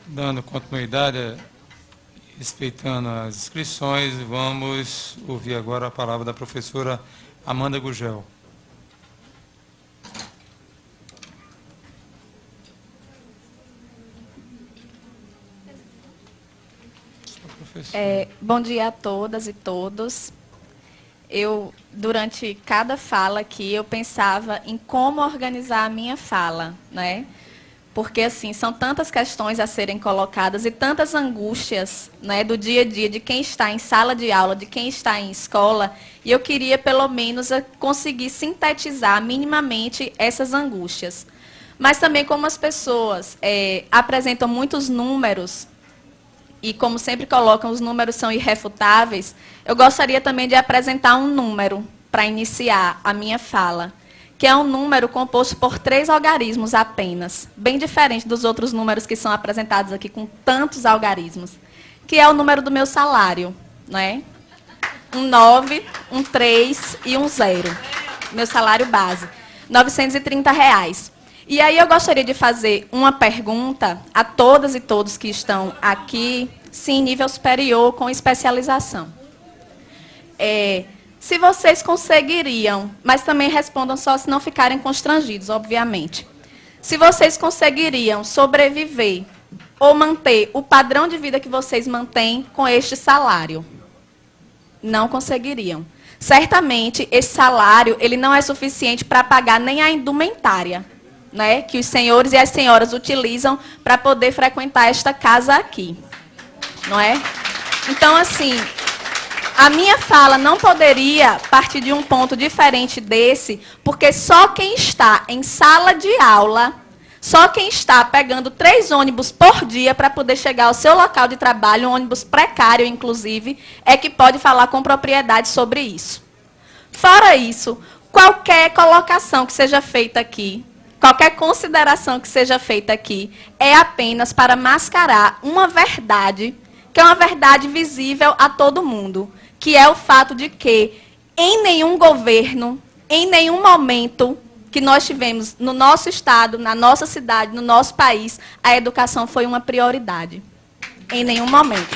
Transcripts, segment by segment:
Dando continuidade, respeitando as inscrições, vamos ouvir agora a palavra da professora Amanda Gugel. Bom dia a todas e todos. Durante cada fala aqui, eu pensava em como organizar a minha fala, né? Porque, assim, são tantas questões a serem colocadas e tantas angústias, né, do dia a dia, de quem está em sala de aula, de quem está em escola, e eu queria, pelo menos, conseguir sintetizar minimamente essas angústias. Mas também, como as pessoas apresentam muitos números, e como sempre colocam, os números são irrefutáveis, eu gostaria também de apresentar um número para iniciar a minha fala, que é um número composto por 3 algarismos apenas, bem diferente dos outros números que são apresentados aqui com tantos algarismos, que é o número do meu salário, né? Um 9, um 3 e um 0. Meu salário base, R$ 930. E aí eu gostaria de fazer uma pergunta a todas e todos que estão aqui, sim, nível superior, com especialização. Se vocês conseguiriam, mas também respondam só se não ficarem constrangidos, obviamente. Se vocês conseguiriam sobreviver ou manter o padrão de vida que vocês mantêm com este salário? Não conseguiriam. Certamente, esse salário ele não é suficiente para pagar nem a indumentária, né, que os senhores e as senhoras utilizam para poder frequentar esta casa aqui. Não é? Então, assim, a minha fala não poderia partir de um ponto diferente desse, porque só quem está em sala de aula, só quem está pegando 3 ônibus por dia para poder chegar ao seu local de trabalho, um ônibus precário, inclusive, é que pode falar com propriedade sobre isso. Fora isso, qualquer colocação que seja feita aqui, qualquer consideração que seja feita aqui, é apenas para mascarar uma verdade, que é uma verdade visível a todo mundo, que é o fato de que, em nenhum governo, em nenhum momento que nós tivemos no nosso estado, na nossa cidade, no nosso país, a educação foi uma prioridade. Em nenhum momento.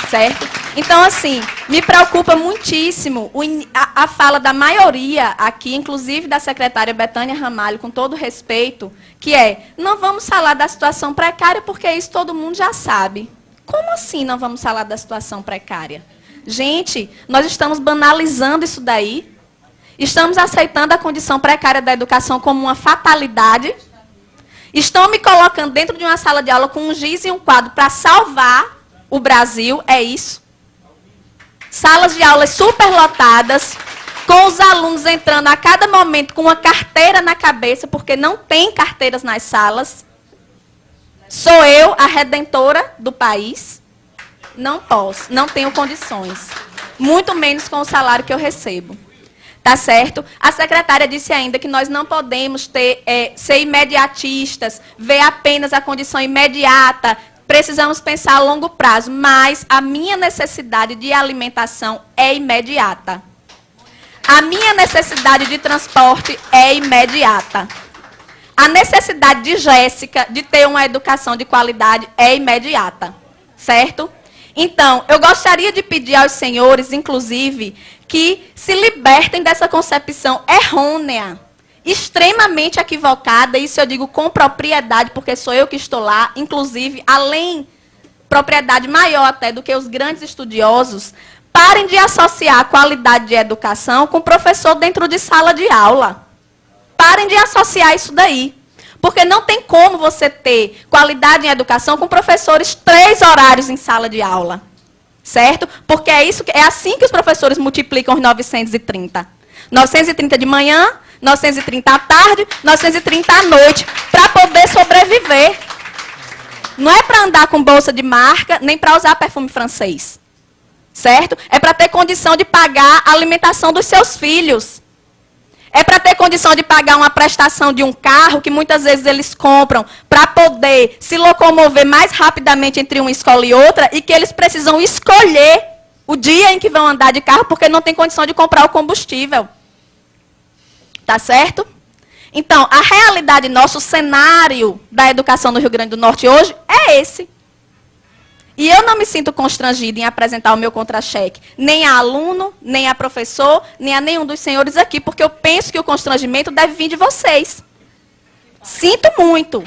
Certo? Então, assim, me preocupa muitíssimo a fala da maioria aqui, inclusive da secretária Betânia Ramalho, com todo respeito, que não vamos falar da situação precária, porque isso todo mundo já sabe. Como assim não vamos falar da situação precária? Gente, nós estamos banalizando isso daí. Estamos aceitando a condição precária da educação como uma fatalidade. Estão me colocando dentro de uma sala de aula com um giz e um quadro para salvar o Brasil, é isso. Salas de aulas superlotadas, com os alunos entrando a cada momento com uma carteira na cabeça, porque não tem carteiras nas salas. Sou eu a redentora do país? Não posso, não tenho condições. Muito menos com o salário que eu recebo. Tá certo? A secretária disse ainda que nós não podemos ser imediatistas, ver apenas a condição imediata. Precisamos pensar a longo prazo, mas a minha necessidade de alimentação é imediata. A minha necessidade de transporte é imediata. A necessidade de Jéssica de ter uma educação de qualidade é imediata. Certo? Então, eu gostaria de pedir aos senhores, inclusive, que se libertem dessa concepção errônea, extremamente equivocada, isso eu digo com propriedade, porque sou eu que estou lá, inclusive, além, propriedade maior até do que os grandes estudiosos, parem de associar a qualidade de educação com professor dentro de sala de aula. Parem de associar isso daí. Porque não tem como você ter qualidade em educação com professores 3 horários em sala de aula. Certo? Porque é assim que os professores multiplicam os 930. 930 de manhã, 930 à tarde, 930 à noite, para poder sobreviver. Não é para andar com bolsa de marca, nem para usar perfume francês. Certo? É para ter condição de pagar a alimentação dos seus filhos. É para ter condição de pagar uma prestação de um carro, que muitas vezes eles compram, para poder se locomover mais rapidamente entre uma escola e outra, e que eles precisam escolher o dia em que vão andar de carro, porque não tem condição de comprar o combustível. Tá certo? Então, a realidade nossa, o cenário da educação no Rio Grande do Norte hoje é esse. E eu não me sinto constrangida em apresentar o meu contra-cheque, nem a aluno, nem a professor, nem a nenhum dos senhores aqui, porque eu penso que o constrangimento deve vir de vocês. Sinto muito,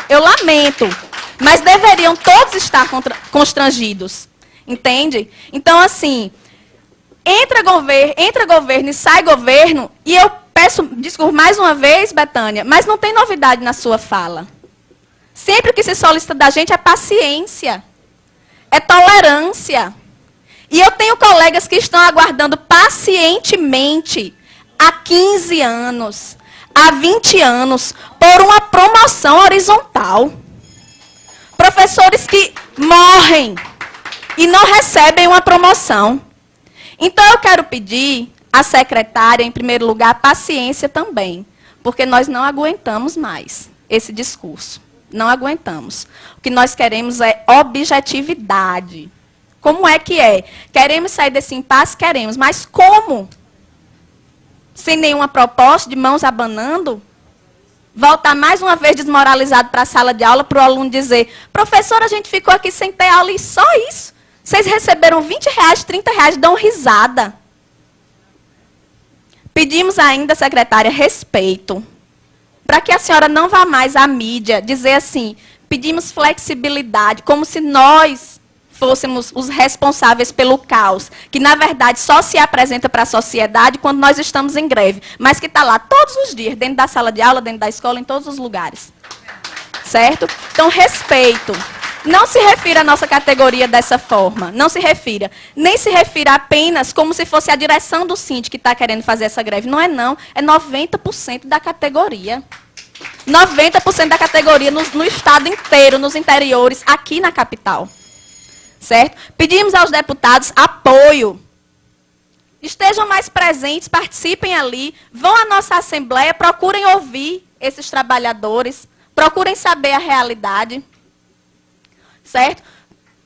eu lamento, mas deveriam todos estar constrangidos, entende? Então, assim, entra governo e sai governo, e eu peço desculpa mais uma vez, Betânia, mas não tem novidade na sua fala. Sempre o que se solicita da gente é paciência. É tolerância. E eu tenho colegas que estão aguardando pacientemente há 15 anos, há 20 anos, por uma promoção horizontal. Professores que morrem e não recebem uma promoção. Então eu quero pedir à secretária, em primeiro lugar, paciência também, porque nós não aguentamos mais esse discurso. Não aguentamos. O que nós queremos é objetividade. Como é que é? Queremos sair desse impasse? Queremos. Mas como? Sem nenhuma proposta, de mãos abanando? Voltar mais uma vez desmoralizado para a sala de aula, para o aluno dizer, professora, a gente ficou aqui sem ter aula e só isso. Vocês receberam R$20, R$30, dão risada. Pedimos ainda, secretária, respeito. Para que a senhora não vá mais à mídia dizer assim, pedimos flexibilidade, como se nós fôssemos os responsáveis pelo caos, que na verdade só se apresenta para a sociedade quando nós estamos em greve, mas que está lá todos os dias, dentro da sala de aula, dentro da escola, em todos os lugares. Certo? Então, respeito. Não se refira à nossa categoria dessa forma, não se refira. Nem se refira apenas como se fosse a direção do Síndico que está querendo fazer essa greve. Não é não, é 90% da categoria. 90% da categoria no estado inteiro, nos interiores, aqui na capital. Certo? Pedimos aos deputados apoio. Estejam mais presentes, participem ali, vão à nossa assembleia, procurem ouvir esses trabalhadores, procurem saber a realidade. Certo?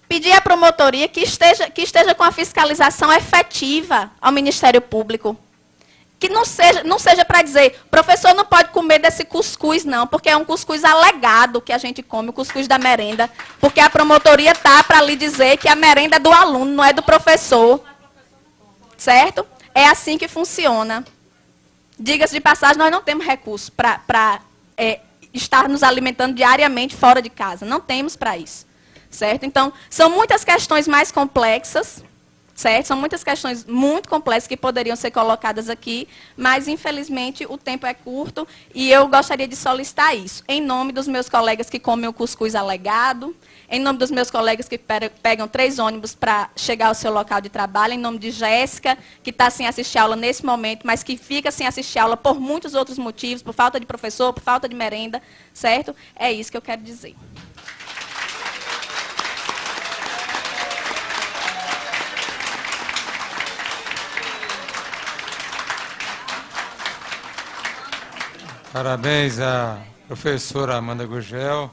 Pedir à promotoria que esteja com a fiscalização efetiva ao Ministério Público. Que não seja para dizer, professor não pode comer desse cuscuz, não, porque é um cuscuz alegado que a gente come, o cuscuz da merenda. Porque a promotoria está para lhe dizer que a merenda é do aluno, não é do professor. Certo? É assim que funciona. Diga-se de passagem, nós não temos recursos para estar nos alimentando diariamente fora de casa. Não temos para isso. Certo? Então, são muitas questões mais complexas, certo? São muitas questões muito complexas que poderiam ser colocadas aqui, mas, infelizmente, o tempo é curto e eu gostaria de solicitar isso. Em nome dos meus colegas que comem o cuscuz alegado, em nome dos meus colegas que pegam 3 ônibus para chegar ao seu local de trabalho, em nome de Jéssica, que está sem assistir aula nesse momento, mas que fica sem assistir aula por muitos outros motivos, por falta de professor, por falta de merenda, certo? É isso que eu quero dizer. Parabéns à professora Amanda Gurgel.